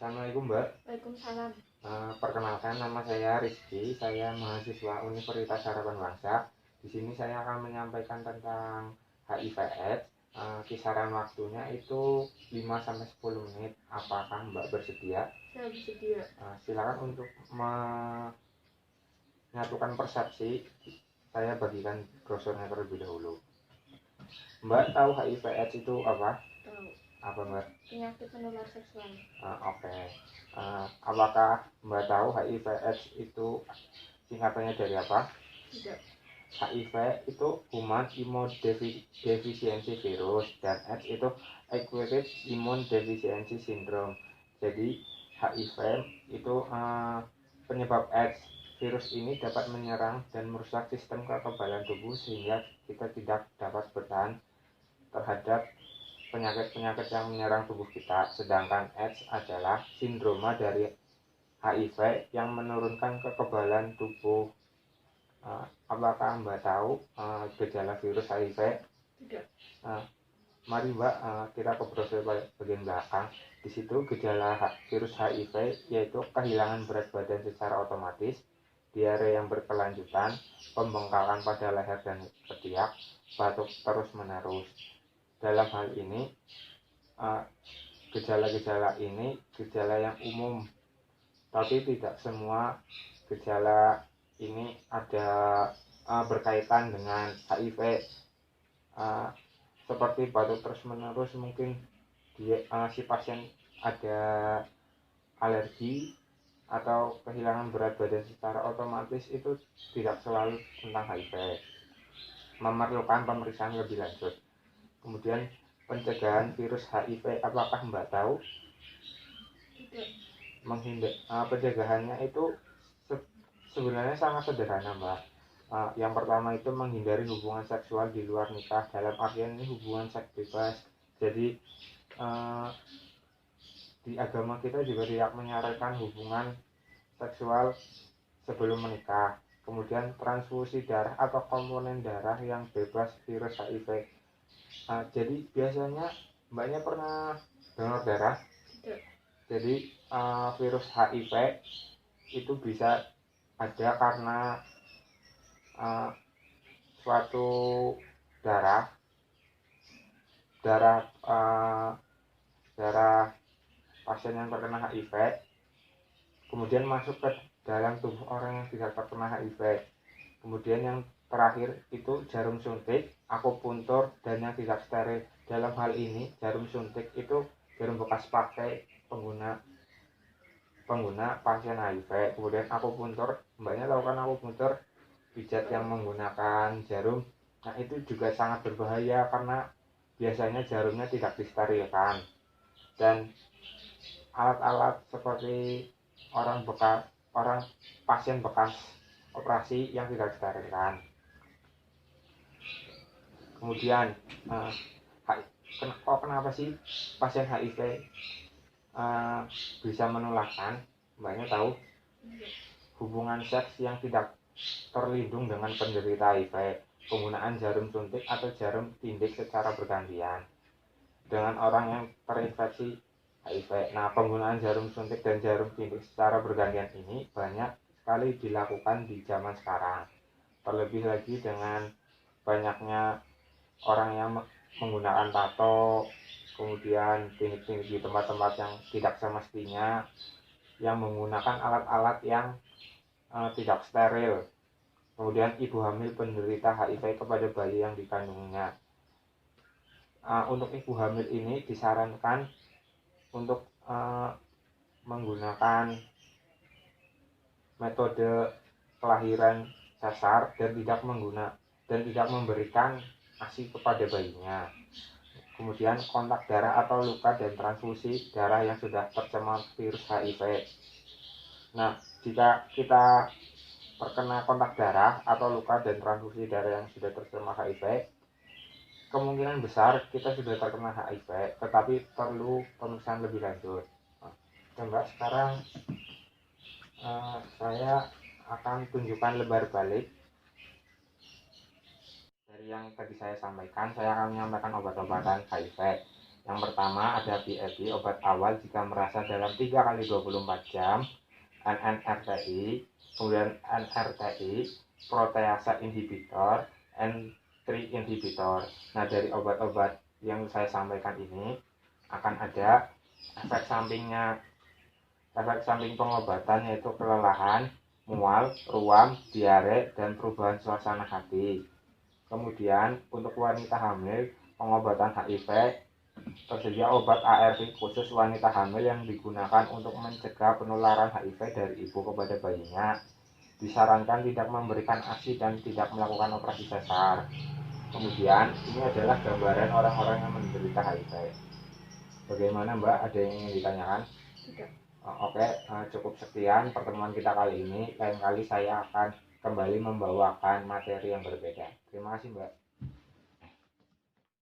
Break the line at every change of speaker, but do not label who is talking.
Assalamualaikum Mbak.
Waalaikumsalam.
Perkenalkan, nama saya Rizky. Saya mahasiswa Universitas Harapan Bangsa. Di sini saya akan menyampaikan tentang HIV/AIDS. Kisaran waktunya itu 5-10 menit. Apakah Mbak bersedia?
Saya bersedia.
Silakan untuk menyatukan persepsi. Saya bagikan brosurnya terlebih dahulu. Mbak tahu HIV/AIDS itu apa?
Tahu.
Apa Mbak?
Penyakit menular seksual.
Oke. Apakah Mbak tahu HIV/AIDS itu singkatannya dari apa?
Tidak.
HIV itu Human Immunodeficiency Virus dan AIDS itu Acquired Immune Deficiency Syndrome. Jadi HIV itu penyebab AIDS. Virus ini dapat menyerang dan merusak sistem kekebalan tubuh sehingga kita tidak dapat bertahan terhadap penyakit-penyakit yang menyerang tubuh kita. Sedangkan AIDS adalah sindroma dari HIV yang menurunkan kekebalan tubuh. Apakah Mbak tahu gejala virus HIV?
Tidak.
Mari Mbak kita ke brosur bagian belakang. Di situ gejala virus HIV yaitu kehilangan berat badan secara otomatis, diare yang berkelanjutan, pembengkakan pada leher dan ketiak, batuk terus-menerus. Dalam hal ini, gejala-gejala ini gejala yang umum, tapi tidak semua gejala ini ada berkaitan dengan HIV. Seperti batuk terus-menerus, mungkin si pasien ada alergi atau kehilangan berat badan secara otomatis, itu tidak selalu tentang HIV. Memerlukan pemeriksaan lebih lanjut. Kemudian pencegahan virus HIV, apakah Mbak tahu?
Tidak.
Pencegahannya itu sebenarnya sangat sederhana Mbak. Yang pertama itu menghindari hubungan seksual di luar nikah. Dalam artian ini hubungan seks bebas. Jadi di agama kita juga tidak menyarankan hubungan seksual sebelum menikah. Kemudian transfusi darah atau komponen darah yang bebas virus HIV. Jadi biasanya Mbaknya pernah donor darah?
Tidak.
Jadi virus HIV itu bisa ada karena suatu darah pasien yang terkena HIV kemudian masuk ke dalam tubuh orang yang tidak terkena HIV. Kemudian yang terakhir itu jarum suntik, akupuntur, dan yang tidak steril. Dalam hal ini jarum suntik itu jarum bekas pakai pengguna pasien HIV. Kemudian akupuntur, Mbaknya tahu kan akupuntur, pijat yang menggunakan jarum. Nah itu juga sangat berbahaya karena biasanya jarumnya tidak disterilkan. Dan alat-alat seperti orang pasien bekas operasi yang tidak disterilkan. Kemudian kenapa sih pasien HIV bisa menularkan? Mbaknya tahu? Hubungan seks yang tidak terlindung dengan penderita HIV, penggunaan jarum suntik atau jarum tindik secara bergantian dengan orang yang terinfeksi HIV. Nah, penggunaan jarum suntik dan jarum tindik secara bergantian ini banyak sekali dilakukan di zaman sekarang. Terlebih lagi dengan banyaknya orang yang menggunakan tato, kemudian klinik-klinik di tempat-tempat yang tidak semestinya, yang menggunakan alat-alat yang tidak steril. Kemudian ibu hamil penderita HIV kepada bayi yang dikandungnya. Untuk ibu hamil ini disarankan untuk menggunakan metode kelahiran sesar dan tidak memberikan ASI kepada bayinya. Kemudian kontak darah atau luka dan transfusi darah yang sudah tercemar virus HIV. Nah, jika kita terkena kontak darah atau luka dan transfusi darah yang sudah tercemar HIV, kemungkinan besar kita sudah terkena HIV, tetapi perlu pemeriksaan lebih lanjut. Mbak, sekarang saya akan tunjukkan lebar balik dari yang tadi saya sampaikan. Saya akan menyampaikan obat-obatan HIV. Yang pertama ada PEP, obat awal jika merasa dalam 3 kali 24 jam, NNRTI, kemudian NRTI, proteasa inhibitor, N3 inhibitor. Nah, dari obat-obat yang saya sampaikan ini akan ada efek sampingnya. Efek samping pengobatan yaitu kelelahan, mual, ruam, diare, dan perubahan suasana hati. Kemudian untuk wanita hamil, pengobatan HIV, tersedia obat ARV khusus wanita hamil yang digunakan untuk mencegah penularan HIV dari ibu kepada bayinya. Disarankan tidak memberikan ASI dan tidak melakukan operasi sesar. Kemudian ini adalah gambaran orang-orang yang menderita HIV. Bagaimana Mbak? Ada yang ingin ditanyakan?
Tidak.
Oke, cukup sekian pertemuan kita kali ini. Lain kali saya akan kembali membawakan materi yang berbeda. Terima kasih Mbak.